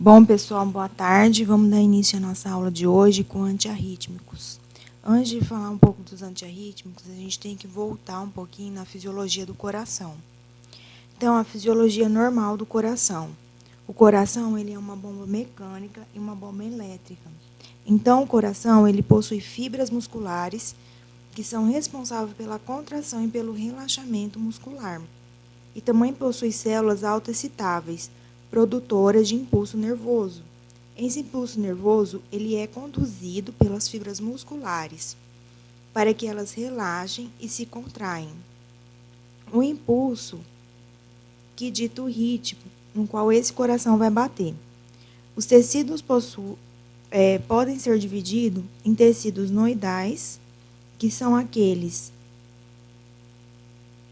Bom, pessoal, boa tarde. Vamos dar início à nossa aula de hoje com antiarrítmicos. Antes de falar um pouco dos antiarrítmicos, a gente tem que voltar um pouquinho na fisiologia do coração. Então, a fisiologia normal do coração. O coração, ele é uma bomba mecânica e uma bomba elétrica. Então, o coração, ele possui fibras musculares que são responsáveis pela contração e pelo relaxamento muscular. E também possui células autoexcitáveis, produtoras de impulso nervoso. Esse impulso nervoso ele é conduzido pelas fibras musculares, para que elas relaxem e se contraem. O impulso que dita o ritmo no qual esse coração vai bater. Os tecidos podem ser divididos em tecidos noidais, que são aqueles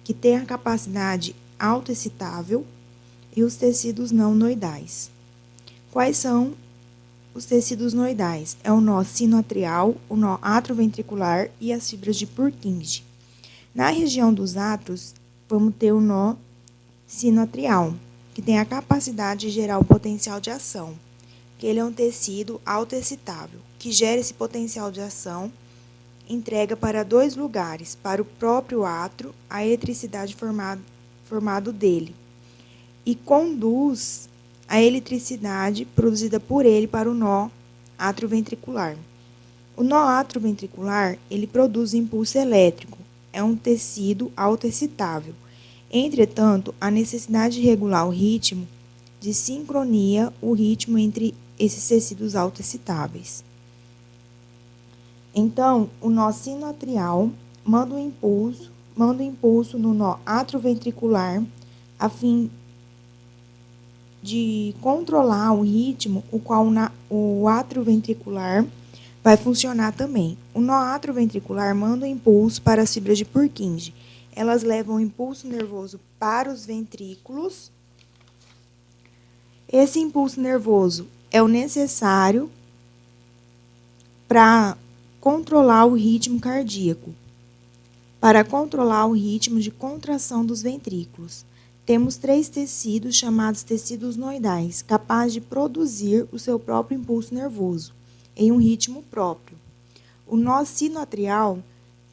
que têm a capacidade autoexcitável, e os tecidos não noidais. Quais são os tecidos noidais? É o nó sinoatrial, o nó atrioventricular e as fibras de Purkinje. Na região dos átrios, vamos ter o nó sinoatrial, que tem a capacidade de gerar um potencial de ação, que ele é um tecido autoexcitável, que gera esse potencial de ação, entrega para dois lugares, para o próprio átrio, a eletricidade formado dele, e conduz a eletricidade produzida por ele para o nó atrioventricular. O nó atrioventricular, ele produz impulso elétrico, é um tecido autoexcitável. Entretanto, a necessidade de regular o ritmo, de sincronia o ritmo entre esses tecidos autoexcitáveis. Então, o nó sinoatrial manda um impulso no nó atrioventricular a fim de controlar o ritmo, o qual o atrioventricular vai funcionar também. O nó atrioventricular manda um impulso para as fibras de Purkinje. Elas levam o impulso nervoso para os ventrículos. Esse impulso nervoso é o necessário para controlar o ritmo cardíaco, para controlar o ritmo de contração dos ventrículos. Temos 3 tecidos chamados tecidos noidais, capazes de produzir o seu próprio impulso nervoso, em um ritmo próprio. O nó sinoatrial,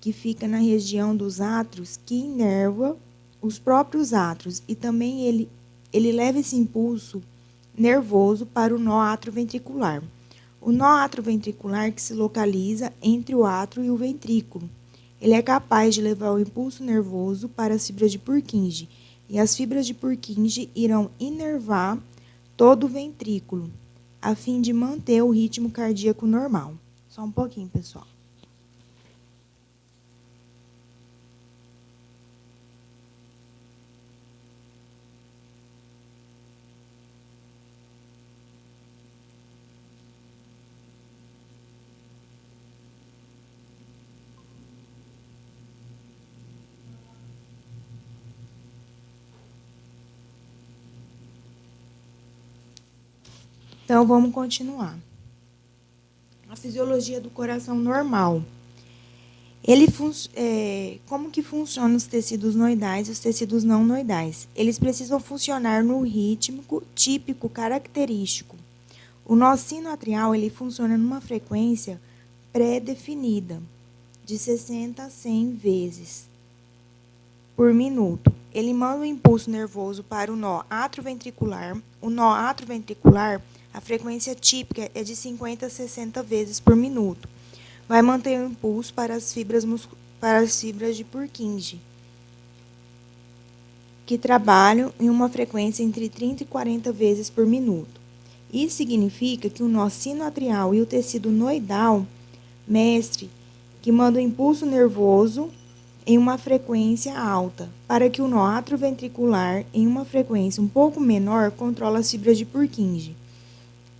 que fica na região dos átrios, que inerva os próprios átrios, e também ele leva esse impulso nervoso para o nó atrioventricular. O nó atrioventricular que se localiza entre o átrio e o ventrículo. Ele é capaz de levar o impulso nervoso para as fibras de Purkinje, e as fibras de Purkinje irão inervar todo o ventrículo, a fim de manter o ritmo cardíaco normal. Só um pouquinho, pessoal. Então, vamos continuar. A fisiologia do coração normal. Como que funcionam os tecidos noidais e os tecidos não noidais? Eles precisam funcionar no rítmico típico característico. O nó sinoatrial ele funciona numa frequência pré-definida, de 60 a 100 vezes por minuto. Ele manda um impulso nervoso para o nó atrioventricular. O nó atrioventricular, a frequência típica é de 50 a 60 vezes por minuto. Vai manter o impulso para as fibras de Purkinje, que trabalham em uma frequência entre 30 e 40 vezes por minuto. Isso significa que o nó sinoatrial e o tecido noidal mestre, que manda o impulso nervoso em uma frequência alta, para que o nó atrioventricular, em uma frequência um pouco menor, controla as fibras de Purkinje.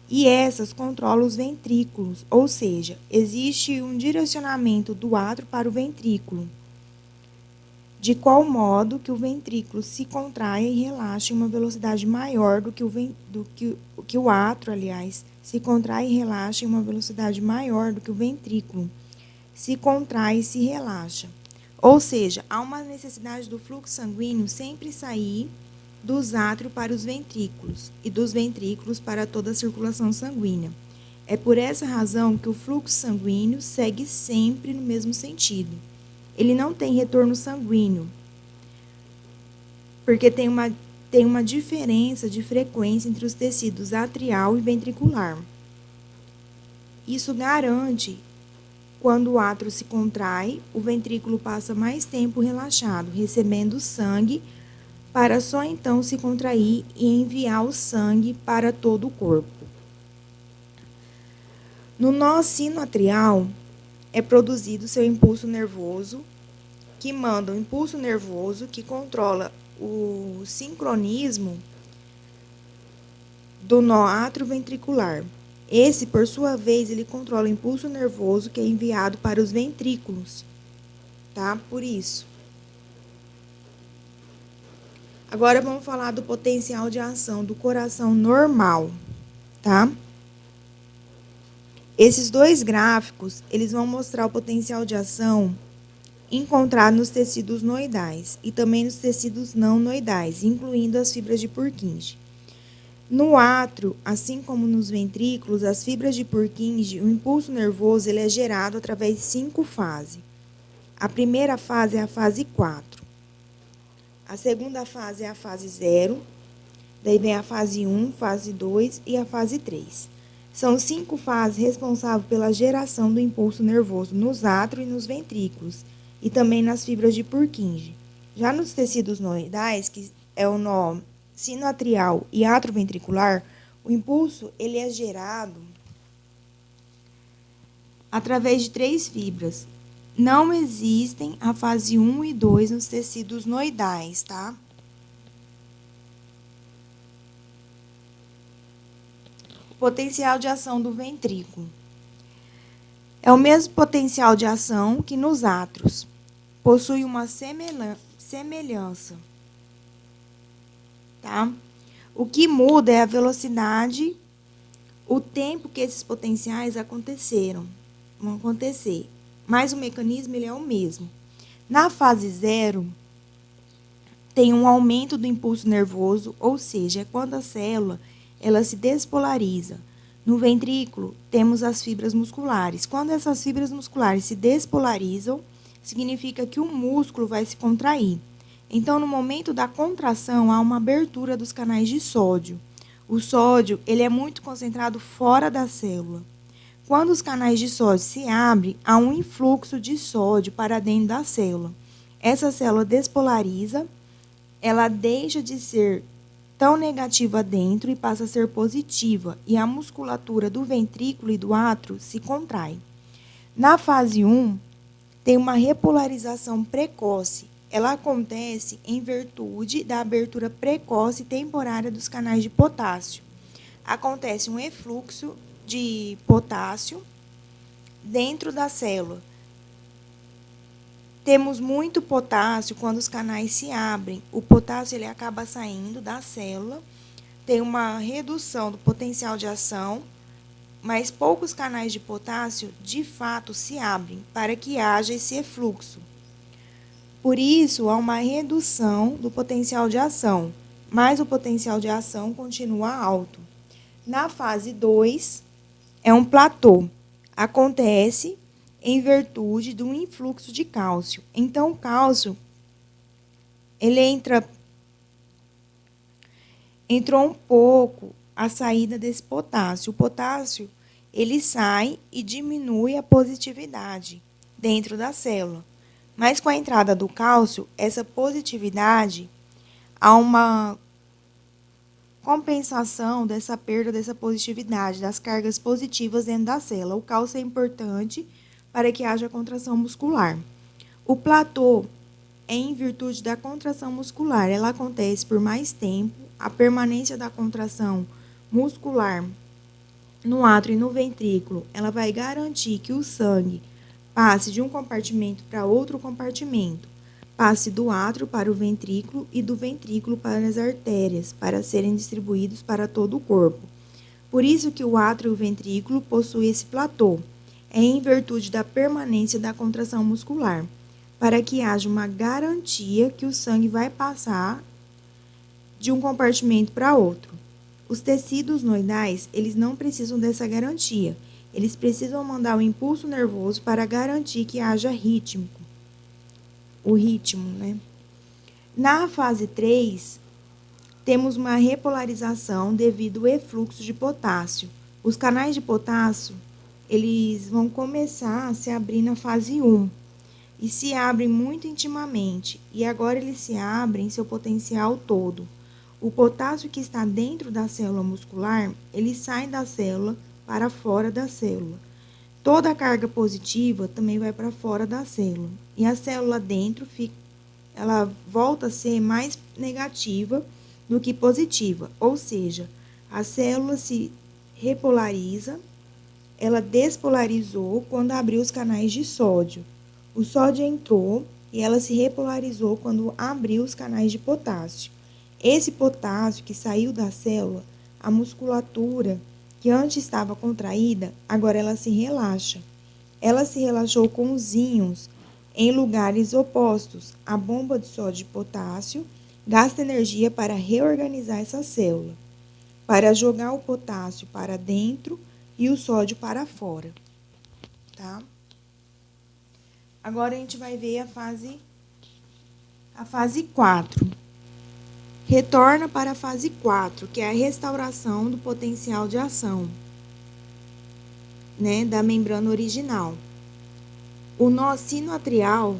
E essas controlam os ventrículos, ou seja, existe um direcionamento do átrio para o ventrículo, de qual modo que o ventrículo se contrai e relaxa em uma velocidade maior do que o átrio, se contrai e relaxa em uma velocidade maior do que o ventrículo se contrai e se relaxa. Ou seja, há uma necessidade do fluxo sanguíneo sempre sair dos átrios para os ventrículos e dos ventrículos para toda a circulação sanguínea. É por essa razão que o fluxo sanguíneo segue sempre no mesmo sentido. Ele não tem retorno sanguíneo, porque tem uma diferença de frequência entre os tecidos atrial e ventricular. Isso garante, quando o átrio se contrai, o ventrículo passa mais tempo relaxado, recebendo sangue, para só então se contrair e enviar o sangue para todo o corpo. No nó sinoatrial, é produzido seu impulso nervoso, que manda o impulso nervoso que controla o sincronismo do nó atrioventricular. Esse, por sua vez, ele controla o impulso nervoso que é enviado para os ventrículos, tá? Por isso. Agora vamos falar do potencial de ação do coração normal, tá? Esses dois gráficos, eles vão mostrar o potencial de ação encontrado nos tecidos noidais e também nos tecidos não noidais, incluindo as fibras de Purkinje. No átrio, assim como nos ventrículos, as fibras de Purkinje, o impulso nervoso ele é gerado através de 5 fases. A primeira fase é a fase 4. A segunda fase é a fase 0. Daí vem a fase 1, fase 2 e a fase 3. São 5 fases responsáveis pela geração do impulso nervoso nos átrios e nos ventrículos, e também nas fibras de Purkinje. Já nos tecidos noidais, que é o nó sinoatrial e atrioventricular, o impulso ele é gerado através de 3 fibras. Não existem a fase 1 e 2 nos tecidos noidais, tá? O potencial de ação do ventrículo é o mesmo potencial de ação que nos átrios. Possui uma semelhança. Tá? O que muda é a velocidade, o tempo que esses potenciais vão acontecer. Mas o mecanismo ele é o mesmo. Na fase 0, tem um aumento do impulso nervoso, ou seja, é quando a célula ela se despolariza. No ventrículo, temos as fibras musculares. Quando essas fibras musculares se despolarizam, significa que o músculo vai se contrair. Então, no momento da contração, há uma abertura dos canais de sódio. O sódio ele é muito concentrado fora da célula. Quando os canais de sódio se abrem, há um influxo de sódio para dentro da célula. Essa célula despolariza, ela deixa de ser tão negativa dentro e passa a ser positiva, e a musculatura do ventrículo e do átrio se contrai. Na fase 1, tem uma repolarização precoce. Ela acontece em virtude da abertura precoce e temporária dos canais de potássio. Acontece um efluxo de potássio dentro da célula. Temos muito potássio quando os canais se abrem. O potássio ele acaba saindo da célula, tem uma redução do potencial de ação, mas poucos canais de potássio de fato se abrem para que haja esse efluxo. Por isso, há uma redução do potencial de ação, mas o potencial de ação continua alto. Na fase 2, é um platô. Acontece em virtude do influxo de cálcio. Então, o cálcio, ele entrou um pouco a saída desse potássio. O potássio, ele sai e diminui a positividade dentro da célula. Mas com a entrada do cálcio, essa positividade, há uma compensação dessa perda dessa positividade, das cargas positivas dentro da célula. O cálcio é importante para que haja contração muscular. O platô é em virtude da contração muscular. Ela acontece por mais tempo. A permanência da contração muscular no átrio e no ventrículo, ela vai garantir que o sangue passe de um compartimento para outro compartimento, passe do átrio para o ventrículo e do ventrículo para as artérias, para serem distribuídos para todo o corpo. Por isso que o átrio e o ventrículo possuem esse platô. É em virtude da permanência da contração muscular, para que haja uma garantia que o sangue vai passar de um compartimento para outro. Os tecidos noidais, eles não precisam dessa garantia. Eles precisam mandar o impulso nervoso para garantir que haja o ritmo, né? Na fase 3, temos uma repolarização devido ao efluxo de potássio. Os canais de potássio, eles vão começar a se abrir na fase 1 e se abrem muito intimamente, e agora eles se abrem em seu potencial todo. O potássio que está dentro da célula muscular, ele sai da célula para fora da célula. Toda a carga positiva também vai para fora da célula. E a célula dentro, ela volta a ser mais negativa do que positiva. Ou seja, a célula se repolariza, ela despolarizou quando abriu os canais de sódio. O sódio entrou e ela se repolarizou quando abriu os canais de potássio. Esse potássio que saiu da célula, a musculatura que antes estava contraída, agora ela se relaxa. Ela se relaxou com os íons em lugares opostos. A bomba de sódio e potássio gasta energia para reorganizar essa célula, para jogar o potássio para dentro e o sódio para fora, tá? Agora a gente vai ver a fase 4. Retorna para a fase 4, que é a restauração do potencial de ação, né, da membrana original. O nó sinoatrial,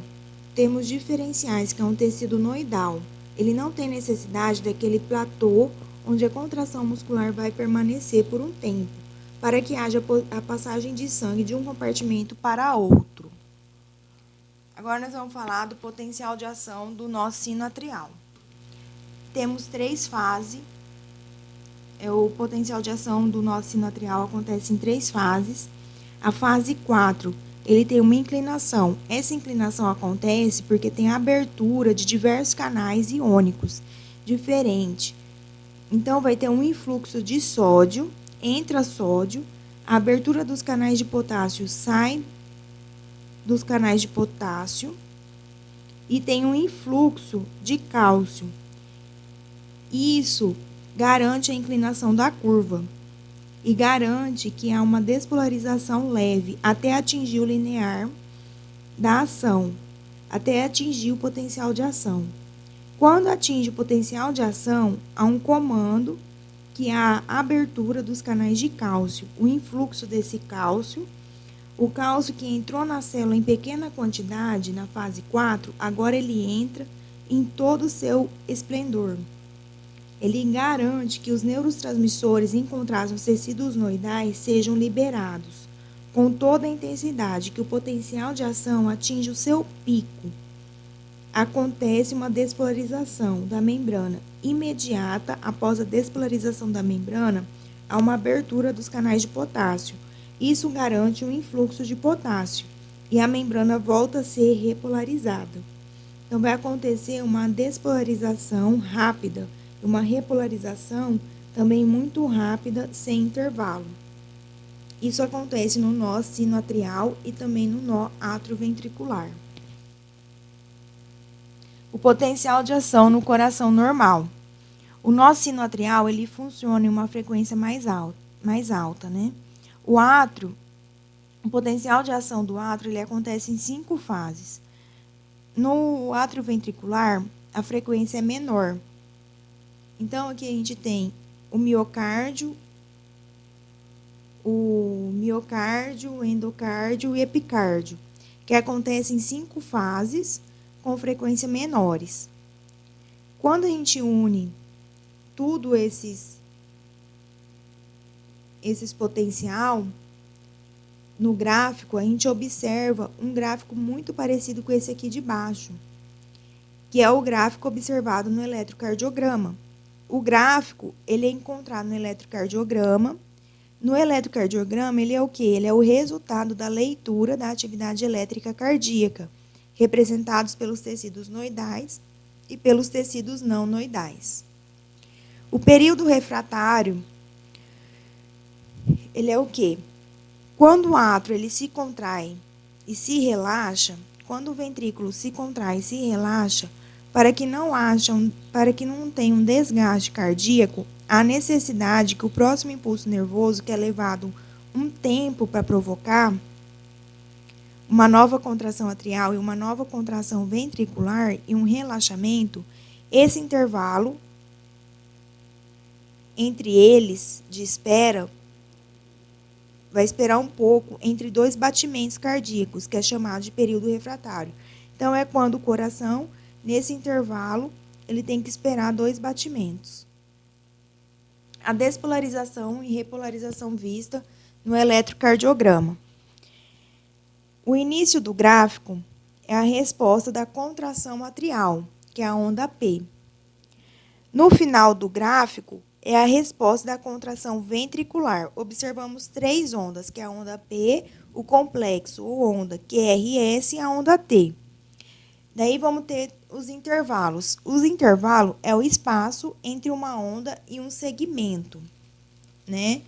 temos diferenciais, que é um tecido noidal. Ele não tem necessidade daquele platô onde a contração muscular vai permanecer por um tempo, para que haja a passagem de sangue de um compartimento para outro. Agora nós vamos falar do potencial de ação do nó sinoatrial. Temos 3 fases. O potencial de ação do nó sinoatrial acontece em 3 fases. A fase 4, ele tem uma inclinação. Essa inclinação acontece porque tem a abertura de diversos canais iônicos diferentes. Então, vai ter um influxo de sódio, entra sódio, a abertura dos canais de potássio sai dos canais de potássio e tem um influxo de cálcio. Isso garante a inclinação da curva e garante que há uma despolarização leve até atingir o linear da ação, até atingir o potencial de ação. Quando atinge o potencial de ação, há um comando que é a abertura dos canais de cálcio, o influxo desse cálcio. O cálcio que entrou na célula em pequena quantidade, na fase 4, agora ele entra em todo o seu esplendor. Ele garante que os neurotransmissores encontrados nos tecidos noidais sejam liberados com toda a intensidade, que o potencial de ação atinge o seu pico. Acontece uma despolarização da membrana imediata. Após a despolarização da membrana, há uma abertura dos canais de potássio. Isso garante um influxo de potássio e a membrana volta a ser repolarizada. Então, vai acontecer uma despolarização rápida, uma repolarização também muito rápida, sem intervalo. Isso acontece no nó sinoatrial e também no nó atrioventricular. O potencial de ação no coração normal. O nó sinoatrial, ele funciona em uma frequência mais alta, né? O potencial de ação do átrio, ele acontece em 5 fases. No átrio-ventricular, a frequência é menor. Então, aqui a gente tem o miocárdio, o endocárdio e epicárdio, que acontecem em 5 fases, com frequência menores. Quando a gente une tudo esses potencial, no gráfico, a gente observa um gráfico muito parecido com esse aqui de baixo, que é o gráfico observado no eletrocardiograma. O gráfico, ele é encontrado no eletrocardiograma. No eletrocardiograma, ele é o quê? Ele é o resultado da leitura da atividade elétrica cardíaca, representados pelos tecidos noidais e pelos tecidos não noidais. O período refratário, ele é o quê? Quando o átrio ele se contrai e se relaxa, quando o ventrículo se contrai e se relaxa, Para que não tenha um desgaste cardíaco, há necessidade que o próximo impulso nervoso, que é levado um tempo para provocar uma nova contração atrial e uma nova contração ventricular e um relaxamento, esse intervalo entre eles de espera vai esperar um pouco entre dois batimentos cardíacos, que é chamado de período refratário. Então, é quando o coração, nesse intervalo, ele tem que esperar 2 batimentos. A despolarização e repolarização vista no eletrocardiograma. O início do gráfico é a resposta da contração atrial, que é a onda P. No final do gráfico, é a resposta da contração ventricular. Observamos 3 ondas, que é a onda P, o complexo, ou onda QRS e a onda T. Daí vamos ter os intervalos. Os intervalos é o espaço entre uma onda e um segmento, né?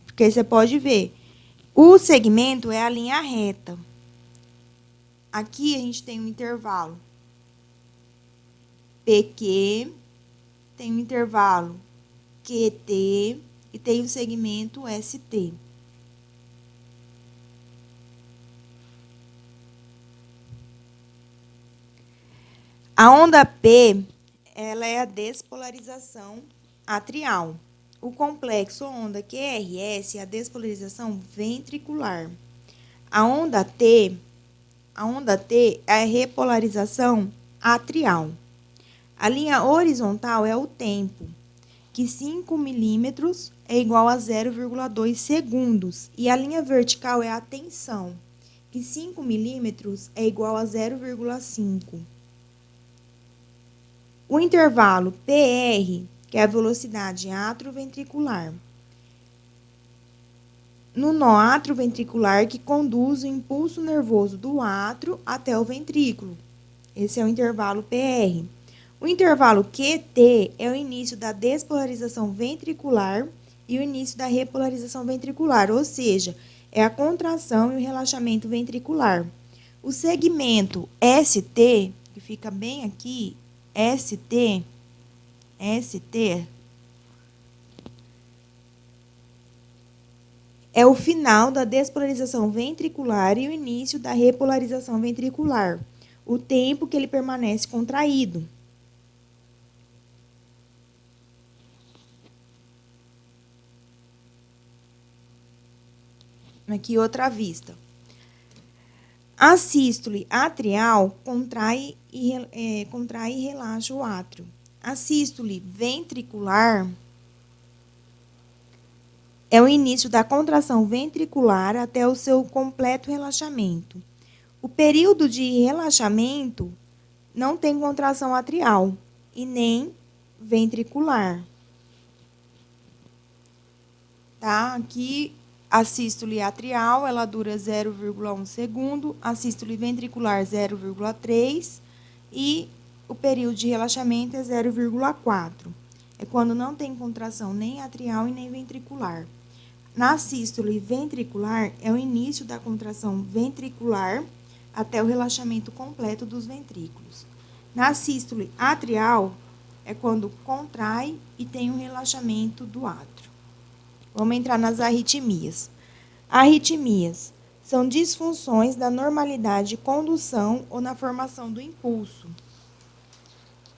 Porque você pode ver, o segmento é a linha reta. Aqui a gente tem um intervalo PQ, tem um intervalo QT e tem o segmento ST. A onda P, ela é a despolarização atrial. O complexo onda QRS é a despolarização ventricular. A onda T é a repolarização atrial. A linha horizontal é o tempo, que 5 milímetros é igual a 0,2 segundos. E a linha vertical é a tensão, que 5 milímetros é igual a 0,5. O intervalo PR, que é a velocidade atrioventricular. No nó atrioventricular, que conduz o impulso nervoso do átrio até o ventrículo. Esse é o intervalo PR. O intervalo QT é o início da despolarização ventricular e o início da repolarização ventricular, ou seja, é a contração e o relaxamento ventricular. O segmento ST, que fica bem aqui, ST, é o final da despolarização ventricular e o início da repolarização ventricular, o tempo que ele permanece contraído. Aqui outra vista. A sístole atrial contrai e relaxa o átrio. A sístole ventricular é o início da contração ventricular até o seu completo relaxamento. O período de relaxamento não tem contração atrial e nem ventricular. Tá? Aqui a sístole atrial, ela dura 0,1 segundo, a sístole ventricular 0,3 e o período de relaxamento é 0,4. É quando não tem contração nem atrial e nem ventricular. Na sístole ventricular, é o início da contração ventricular até o relaxamento completo dos ventrículos. Na sístole atrial, é quando contrai e tem um relaxamento do átrio. Vamos entrar nas arritmias. Arritmias são disfunções da normalidade de condução ou na formação do impulso.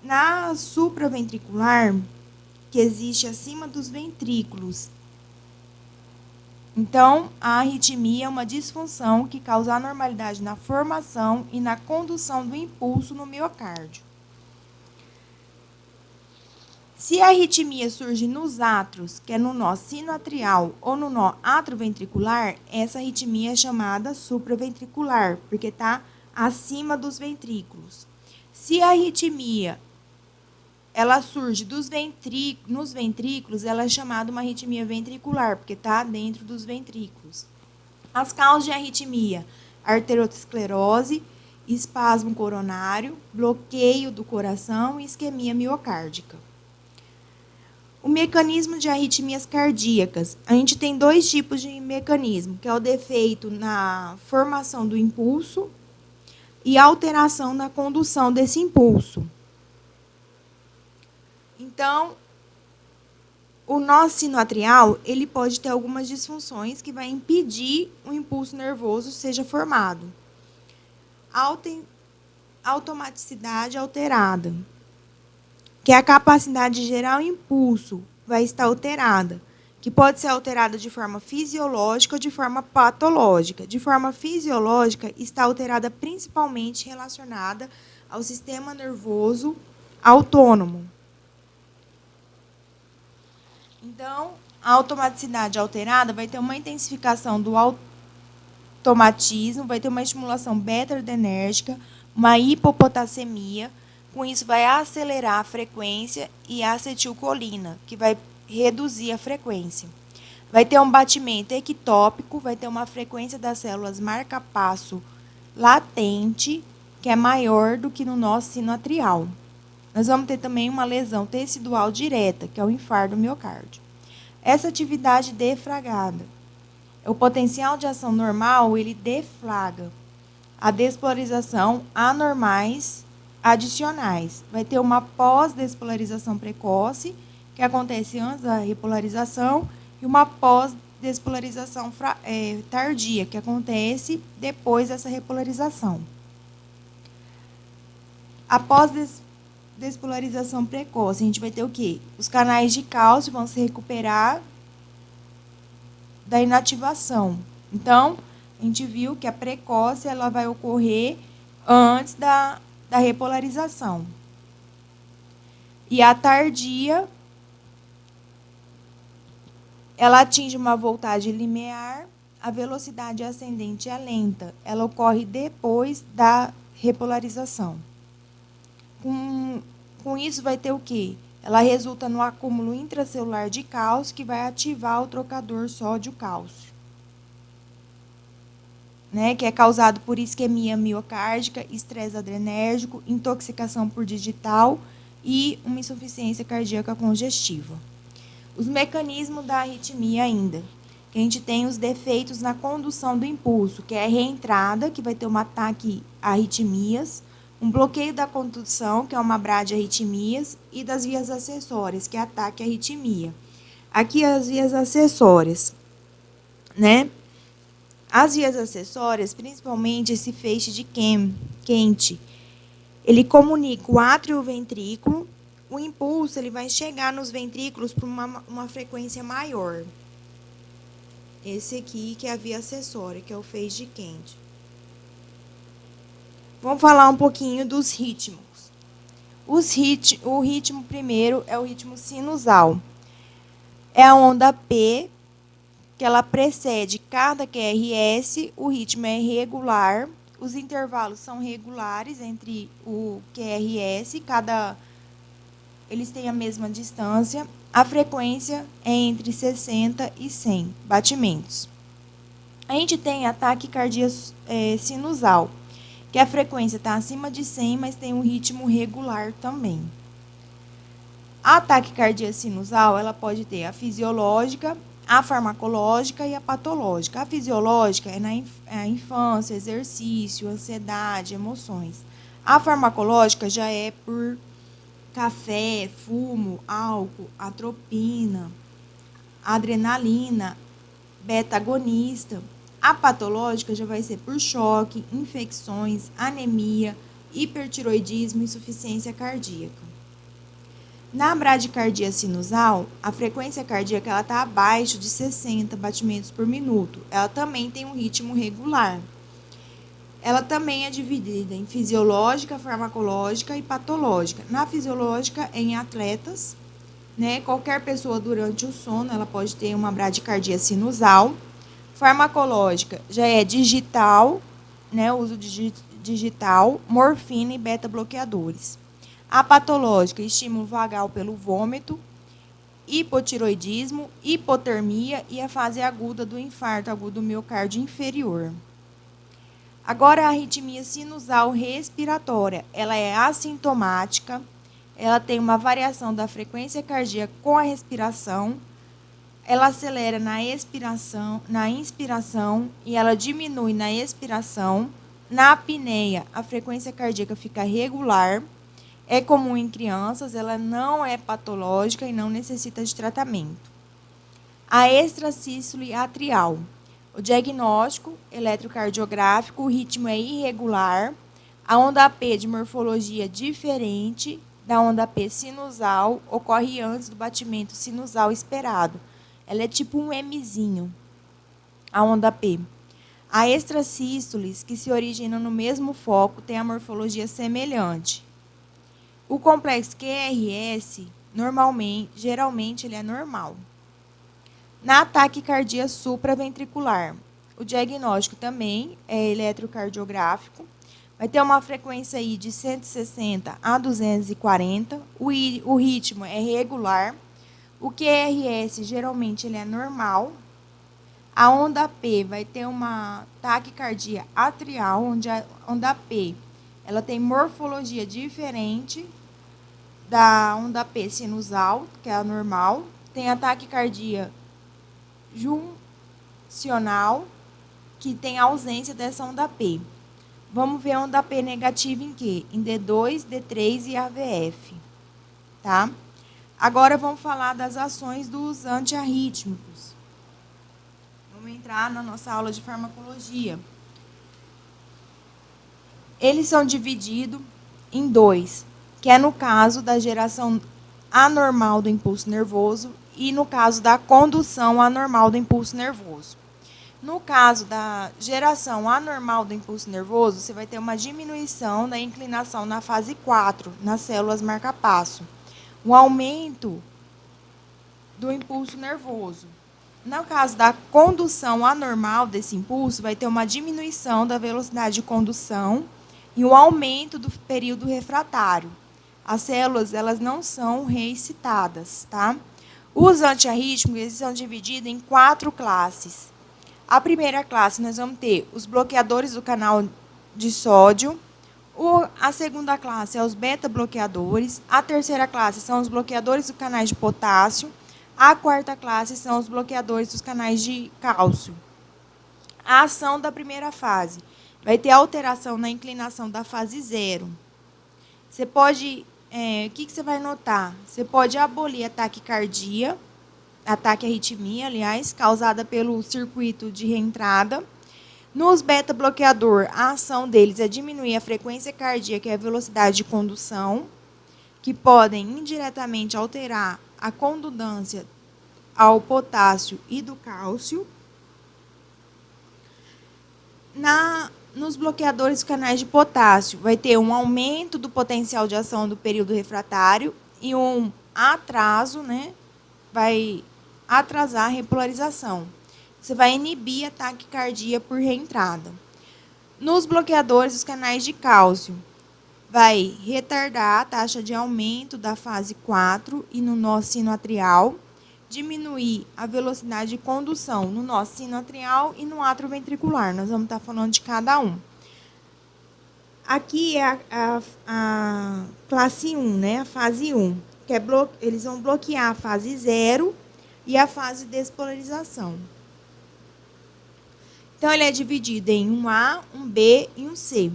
Na supraventricular, que existe acima dos ventrículos. Então, a arritmia é uma disfunção que causa anormalidade na formação e na condução do impulso no miocárdio. Se a arritmia surge nos átrios, que é no nó sinoatrial ou no nó atrioventricular, essa arritmia é chamada supraventricular, porque está acima dos ventrículos. Se a arritmia ela surge nos ventrículos, ela é chamada uma arritmia ventricular, porque está dentro dos ventrículos. As causas de arritmia: arteriosclerose, espasmo coronário, bloqueio do coração e isquemia miocárdica. O mecanismo de arritmias cardíacas. A gente tem 2 tipos de mecanismo, que é o defeito na formação do impulso e alteração na condução desse impulso. Então, o nó sinoatrial, ele pode ter algumas disfunções que vai impedir o impulso nervoso seja formado. Automaticidade alterada, que é a capacidade de gerar o impulso, vai estar alterada, que pode ser alterada de forma fisiológica ou de forma patológica. De forma fisiológica, está alterada principalmente relacionada ao sistema nervoso autônomo. Então, a automaticidade alterada vai ter uma intensificação do automatismo, vai ter uma estimulação beta-adrenérgica, uma hipopotassemia. Com isso, vai acelerar a frequência e a acetilcolina, que vai reduzir a frequência. Vai ter um batimento ectópico, vai ter uma frequência das células marca-passo latente, que é maior do que no nosso sinoatrial. Nós vamos ter também uma lesão tecidual direta, que é o infarto do miocárdio. Essa atividade defragada. O potencial de ação normal, ele deflaga a despolarização anormais adicionais. Vai ter uma pós-despolarização precoce, que acontece antes da repolarização, e uma pós-despolarização tardia, que acontece depois dessa repolarização. A pós-despolarização precoce, a gente vai ter o quê? Os canais de cálcio vão se recuperar da inativação. Então, a gente viu que a precoce ela vai ocorrer antes da repolarização. E a tardia, ela atinge uma voltagem limiar, a velocidade ascendente é lenta. Ela ocorre depois da repolarização. Com isso, vai ter o quê? Ela resulta no acúmulo intracelular de cálcio, que vai ativar o trocador sódio-cálcio, né? Que é causado por isquemia miocárdica, estresse adrenérgico, intoxicação por digital e uma insuficiência cardíaca congestiva. Os mecanismos da arritmia ainda, que a gente tem os defeitos na condução do impulso, que é a reentrada, que vai ter um ataque a arritmias, um bloqueio da condução, que é uma bradiarritmias, e das vias acessórias, que é ataque à arritmia. Aqui as vias acessórias, né? As vias acessórias, principalmente esse feixe de quente, ele comunica o átrio e o ventrículo. O impulso ele vai chegar nos ventrículos por uma frequência maior. Esse aqui que é a via acessória, que é o feixe de quente. Vamos falar um pouquinho dos ritmos. O ritmo primeiro é o ritmo sinusal. É a onda P, que ela precede cada QRS, o ritmo é regular, os intervalos são regulares entre o QRS, eles têm a mesma distância, a frequência é entre 60 e 100 batimentos. A gente tem ataque cardíaco sinusal, que a frequência está acima de 100, mas tem um ritmo regular também. A taquicardia sinusal, ela pode ter a fisiológica, a farmacológica e a patológica. A fisiológica é na infância, exercício, ansiedade, emoções. A farmacológica já é por café, fumo, álcool, atropina, adrenalina, beta-agonista. A patológica já vai ser por choque, infecções, anemia, hipertiroidismo e insuficiência cardíaca. Na bradicardia sinusal, a frequência cardíaca está abaixo de 60 batimentos por minuto. Ela também tem um ritmo regular. Ela também é dividida em fisiológica, farmacológica e patológica. Na fisiológica, em atletas, né, qualquer pessoa durante o sono, ela pode ter uma bradicardia sinusal. Farmacológica já é digital, né, uso de digital, morfina e beta-bloqueadores. A patológica, estímulo vagal pelo vômito, hipotiroidismo, hipotermia e a fase aguda do infarto agudo do miocárdio inferior. Agora, a arritmia sinusal respiratória, ela é assintomática, ela tem uma variação da frequência cardíaca com a respiração, ela acelera na inspiração e ela diminui na expiração. Na apneia, a frequência cardíaca fica regular. É comum em crianças, ela não é patológica e não necessita de tratamento. A extrasístole atrial. O diagnóstico eletrocardiográfico, o ritmo é irregular, a onda P de morfologia diferente da onda P sinusal ocorre antes do batimento sinusal esperado. Ela é tipo um Mzinho, a onda P. A extrasístoles, que se originam no mesmo foco, tem a morfologia semelhante. O complexo QRS, geralmente ele é normal. Na taquicardia supraventricular, o diagnóstico também é eletrocardiográfico. Vai ter uma frequência aí de 160 a 240. O ritmo é regular. O QRS, geralmente, ele é normal. A onda P vai ter uma taquicardia atrial, onde a onda P ela tem morfologia diferente da onda P sinusal, que é a normal. Tem a taquicardia juncional, que tem ausência dessa onda P. Vamos ver a onda P negativa em quê? Em D2, D3 e AVF. Tá? Agora vamos falar das ações dos antiarrítmicos. Vamos entrar na nossa aula de farmacologia. Eles são divididos em dois, que é no caso da geração anormal do impulso nervoso e no caso da condução anormal do impulso nervoso. No caso da geração anormal do impulso nervoso, você vai ter uma diminuição da inclinação na fase 4, nas células marca-passo. Um aumento do impulso nervoso. No caso da condução anormal desse impulso, vai ter uma diminuição da velocidade de condução e um aumento do período refratário. As células, elas não são reexcitadas, tá? Os antiarrítmicos, eles são divididos em 4 classes. A primeira classe, nós vamos ter os bloqueadores do canal de sódio. A segunda classe é os beta-bloqueadores. A terceira classe são os bloqueadores dos canais de potássio. A quarta classe são os bloqueadores dos canais de cálcio. A ação da primeira fase vai ter alteração na inclinação da fase 0. Você pode... o que você vai notar? Você pode abolir a taquicardia, arritmia, aliás, causada pelo circuito de reentrada. Nos beta-bloqueador, a ação deles é diminuir a frequência cardíaca e a velocidade de condução, que podem indiretamente alterar a condutância ao potássio e do cálcio. Nos bloqueadores dos canais de potássio, vai ter um aumento do potencial de ação do período refratário e um atraso, né? Vai atrasar a repolarização. Você vai inibir a taquicardia por reentrada. Nos bloqueadores dos canais de cálcio, vai retardar a taxa de aumento da fase 4 e no nó sinoatrial, diminuir a velocidade de condução no nó sinoatrial e no átrio ventricular. Nós vamos estar falando de cada um. Aqui é a classe 1, né? A fase 1, que eles vão bloquear a fase 0 e a fase de despolarização. Então, ele é dividido em um A, um B e um C,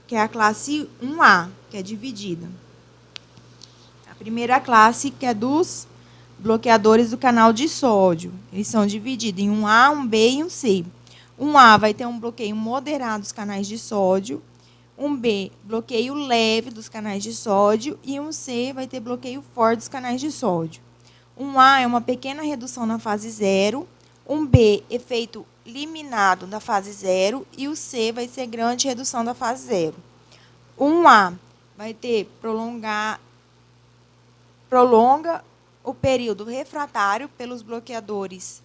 que é a classe 1A, que é dividida. A primeira classe, que é dos bloqueadores do canal de sódio. Eles são divididos em um A, um B e um C. Um A vai ter um bloqueio moderado dos canais de sódio. Um B, bloqueio leve dos canais de sódio. E um C vai ter bloqueio forte dos canais de sódio. Um A é uma pequena redução na fase 0. Um B, efeito liminado da fase 0. E o C vai ser grande redução da fase 0. Um A vai ter prolonga o período refratário pelos bloqueios,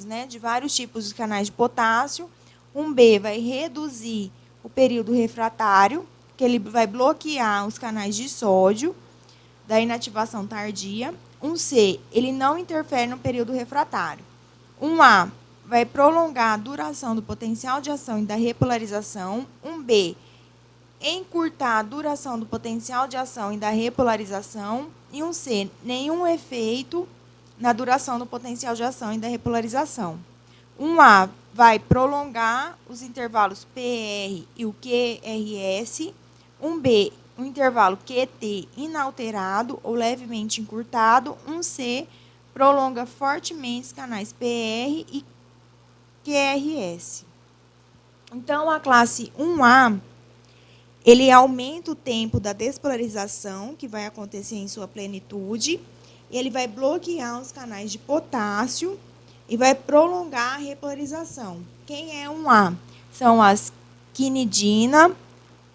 né, de vários tipos de canais de potássio. Um B vai reduzir o período refratário, que ele vai bloquear os canais de sódio da inativação tardia. Um C, ele não interfere no período refratário. Um A vai prolongar a duração do potencial de ação e da repolarização. Um B, encurtar a duração do potencial de ação e da repolarização. E um C, nenhum efeito na duração do potencial de ação e da repolarização. Um A vai prolongar os intervalos PR e o QRS. Um B, um intervalo QT inalterado ou levemente encurtado. Um C, prolonga fortemente os canais PR e QRS. Então, a classe 1A, ele aumenta o tempo da despolarização, que vai acontecer em sua plenitude, e ele vai bloquear os canais de potássio e vai prolongar a repolarização. Quem é 1A? São as quinidina,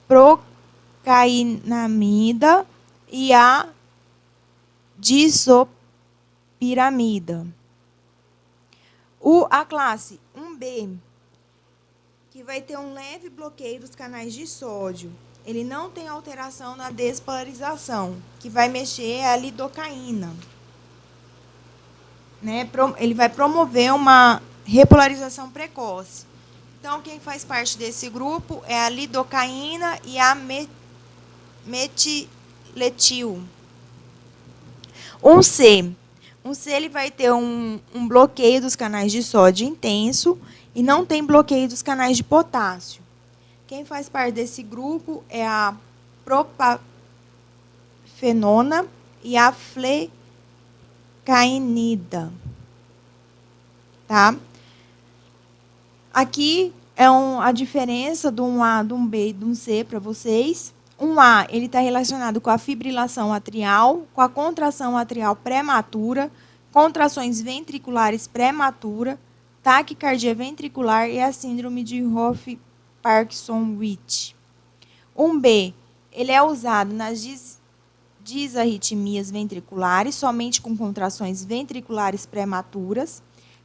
procainamida e a disopiramida. A classe 1B, que vai ter um leve bloqueio dos canais de sódio. Ele não tem alteração na despolarização, que vai mexer a lidocaína. Né? Ele vai promover uma repolarização precoce. Então, quem faz parte desse grupo é a lidocaína e a metiletil. Um C ele vai ter um bloqueio dos canais de sódio intenso e não tem bloqueio dos canais de potássio. Quem faz parte desse grupo é a propafenona e a flecainida. Tá? Aqui é a diferença de um A, de um B e de um C para vocês. Um A, ele está relacionado com a fibrilação atrial, com a contração atrial prematura, contrações ventriculares prematura, taquicardia ventricular e a síndrome de Hoff-Parkinson-White. Um B, ele é usado nas disarritmias ventriculares, somente com contrações ventriculares prematuras,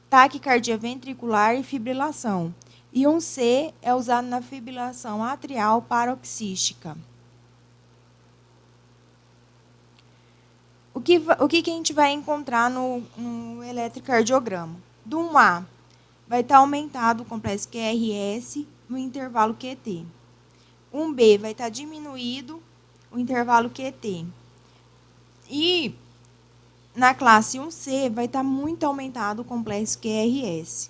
taquicardia ventricular e fibrilação. E um C é usado na fibrilação atrial paroxística. O que a gente vai encontrar no eletrocardiograma? Do 1A, vai estar aumentado o complexo QRS no intervalo QT. 1B vai estar diminuído o intervalo QT. E na classe 1C vai estar muito aumentado o complexo QRS.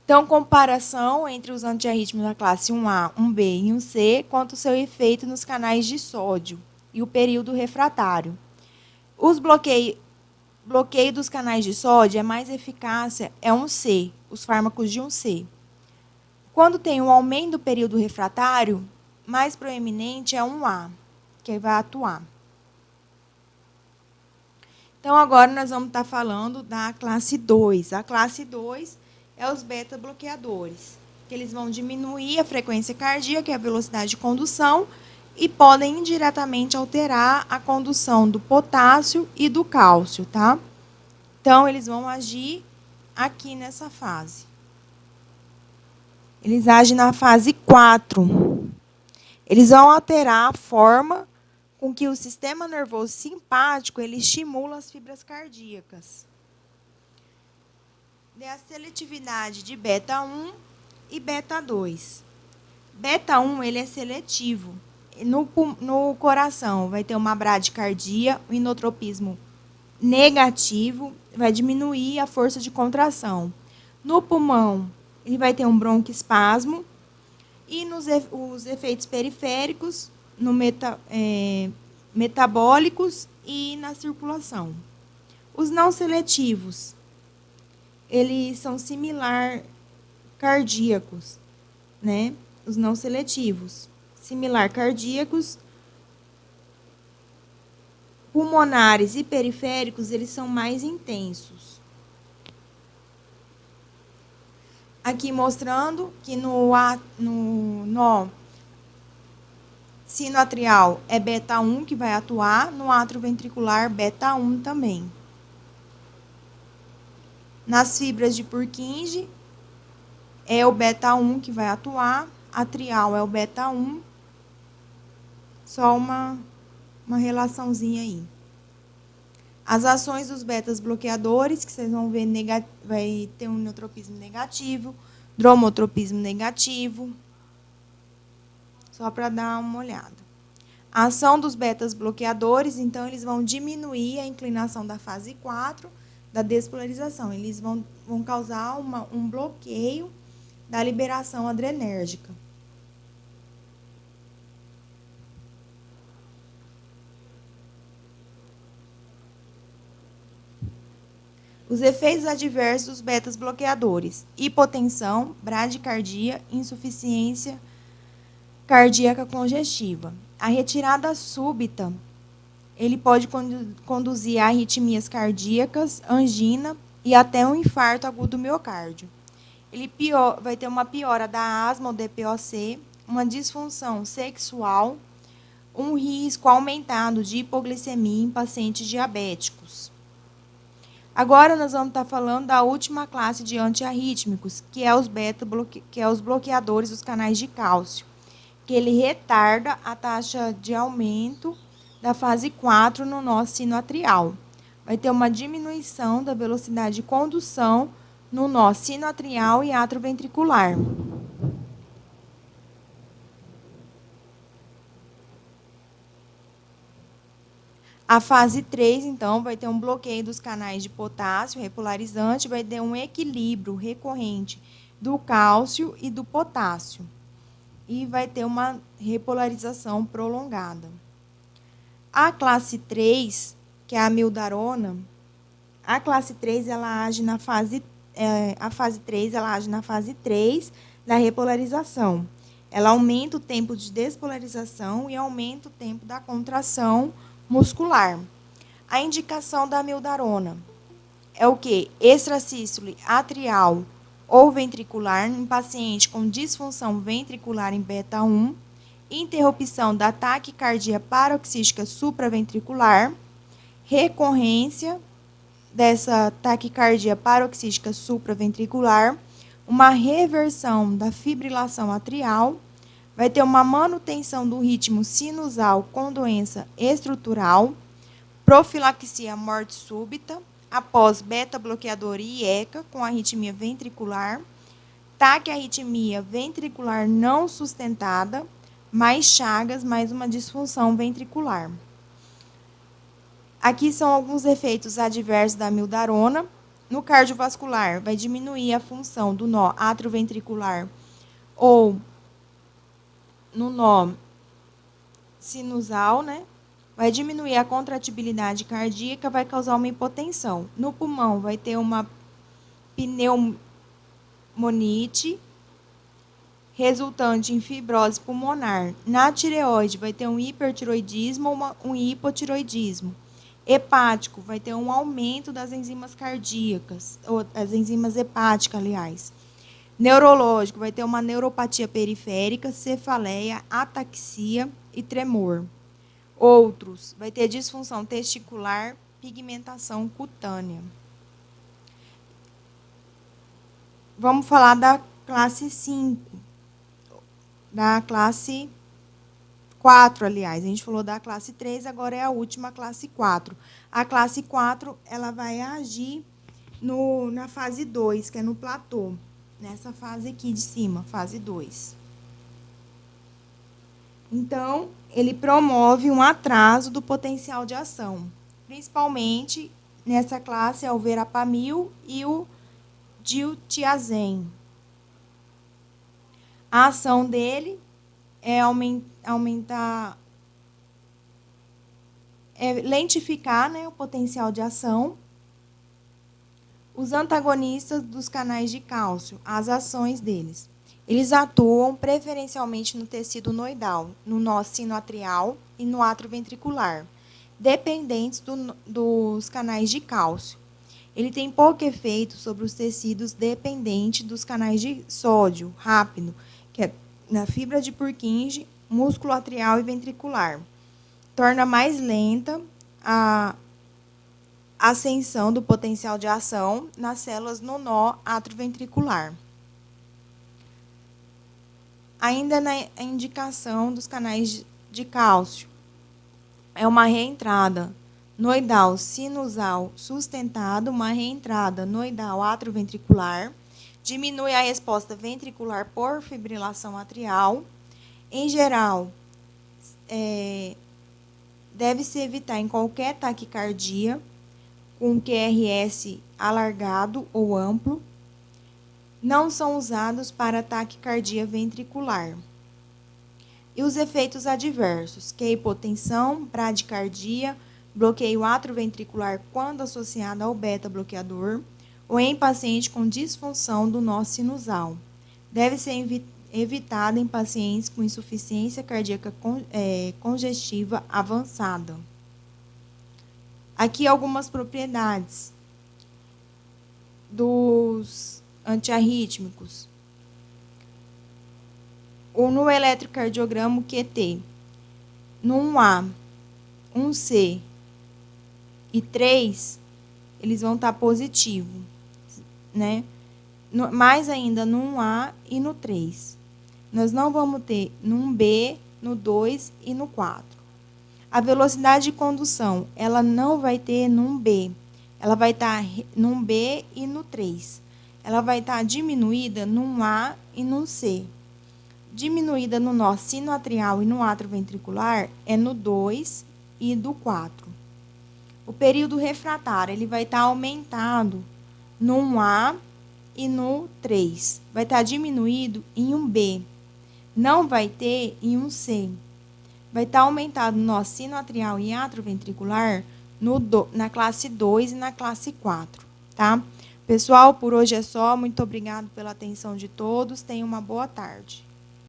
Então, comparação entre os antiarrítmicos da classe 1A, 1B e 1C quanto ao seu efeito nos canais de sódio e o período refratário. Os bloqueio dos canais de sódio, a mais eficácia é 1C, os fármacos de 1C. Quando tem um aumento do período refratário, mais proeminente é 1A, que vai atuar. Então, agora nós vamos estar falando da classe 2. A classe 2 é os beta-bloqueadores, que eles vão diminuir a frequência cardíaca e a velocidade de condução e podem indiretamente alterar a condução do potássio e do cálcio, tá? Então, eles vão agir aqui nessa fase. Eles agem na fase 4. Eles vão alterar a forma com que o sistema nervoso simpático ele estimula as fibras cardíacas. A seletividade de beta 1 e beta 2. Beta 1 ele é seletivo. No coração vai ter uma bradicardia, um inotropismo negativo, vai diminuir a força de contração. No pulmão, ele vai ter um broncoespasmo. E os efeitos periféricos, metabólicos e na circulação. Os não seletivos, eles são similar cardíacos, né? Os não seletivos, similar cardíacos, pulmonares e periféricos, eles são mais intensos. Aqui mostrando que no sino atrial é beta 1 que vai atuar, no átrio ventricular beta 1 também. Nas fibras de Purkinje é o beta 1 que vai atuar, atrial é o beta 1. Só uma relaçãozinha aí. As ações dos betas bloqueadores, que vocês vão ver, vai ter um inotropismo negativo, dromotropismo negativo. Só para dar uma olhada. A ação dos betas bloqueadores, então, eles vão diminuir a inclinação da fase 4 da despolarização. Eles vão causar um bloqueio da liberação adrenérgica. Os efeitos adversos dos betas-bloqueadores: hipotensão, bradicardia, insuficiência cardíaca congestiva. A retirada súbita, ele pode conduzir a arritmias cardíacas, angina e até um infarto agudo do miocárdio. Ele vai ter uma piora da asma ou DPOC, uma disfunção sexual, um risco aumentado de hipoglicemia em pacientes diabéticos. Agora nós vamos estar falando da última classe de antiarrítmicos, que é os bloqueadores dos canais de cálcio, que ele retarda a taxa de aumento da fase 4 no nó sinoatrial. Vai ter uma diminuição da velocidade de condução no nó sinoatrial e atrioventricular. A fase 3, então, vai ter um bloqueio dos canais de potássio repolarizante, vai ter um equilíbrio recorrente do cálcio e do potássio. E vai ter uma repolarização prolongada. A classe 3, que é a amildarona, a classe 3 ela age na fase a fase 3 ela age na fase 3 da repolarização. Ela aumenta o tempo de despolarização e aumenta o tempo da contração muscular. A indicação da amildarona é o quê? Extrasístole atrial ou ventricular em paciente com disfunção ventricular em beta 1, interrupção da taquicardia paroxística supraventricular, recorrência dessa taquicardia paroxística supraventricular, uma reversão da fibrilação atrial, vai ter uma manutenção do ritmo sinusal com doença estrutural, profilaxia morte súbita, após beta-bloqueador e IECA com arritmia ventricular, taquiarritmia ventricular não sustentada, mais chagas, mais uma disfunção ventricular. Aqui são alguns efeitos adversos da amildarona. No cardiovascular, vai diminuir a função do nó atrioventricular ou no nó sinusal, né? Vai diminuir a contratibilidade cardíaca, vai causar uma hipotensão. No pulmão, vai ter uma pneumonite resultante em fibrose pulmonar. Na tireoide, vai ter um hipertiroidismo ou um hipotiroidismo. Hepático, vai ter um aumento das enzimas cardíacas, ou as enzimas hepáticas, aliás. Neurológico, vai ter uma neuropatia periférica, cefaleia, ataxia e tremor. Outros, vai ter disfunção testicular, pigmentação cutânea. Vamos falar da classe 5, da classe 4, aliás. A gente falou da classe 3, agora é a última classe 4. A classe 4, ela vai agir na fase 2, que é no platô. Nessa fase aqui de cima, fase 2. Então, ele promove um atraso do potencial de ação. Principalmente, nessa classe, é o verapamil e o diltiazem. A ação dele é lentificar, né, o potencial de ação. Os antagonistas dos canais de cálcio, as ações deles. Eles atuam preferencialmente no tecido noidal, no nó sinoatrial e no átrio ventricular, dependentes dos canais de cálcio. Ele tem pouco efeito sobre os tecidos dependentes dos canais de sódio, rápido, que é na fibra de Purkinje, músculo atrial e ventricular. Torna mais lenta a ascensão do potencial de ação nas células no nó atrioventricular. Ainda na indicação dos canais de cálcio, é uma reentrada noidal sinusal sustentada, uma reentrada noidal atrioventricular, diminui a resposta ventricular por fibrilação atrial. Em geral, deve-se evitar em qualquer taquicardia com QRS alargado ou amplo. Não são usados para taquicardia ventricular. E os efeitos adversos, que é hipotensão, bradicardia, bloqueio atrioventricular quando associado ao beta-bloqueador, ou em paciente com disfunção do nó sinusal. Deve ser evitada em pacientes com insuficiência cardíaca congestiva avançada. Aqui algumas propriedades dos antiarrítmicos. No eletrocardiograma QT, no 1A, 1C e 3, eles vão estar positivos, né? Mais ainda no 1A e no 3. Nós não vamos ter no 1B, no 2 e no 4. A velocidade de condução, ela não vai ter no 1B. Ela vai estar no 1B e no 3. Ela vai estar diminuída no 1A e no C. Diminuída no nó sinoatrial e no atrioventricular é no 2 e do 4. O período refratário, ele vai estar aumentado no 1A e no 3. Vai estar diminuído em 1B. Não vai ter em 1C. Vai estar aumentado no nó sinoatrial e atrioventricular na classe 2 e na classe 4, tá? Pessoal, por hoje é só. Muito obrigado pela atenção de todos. Tenham uma boa tarde.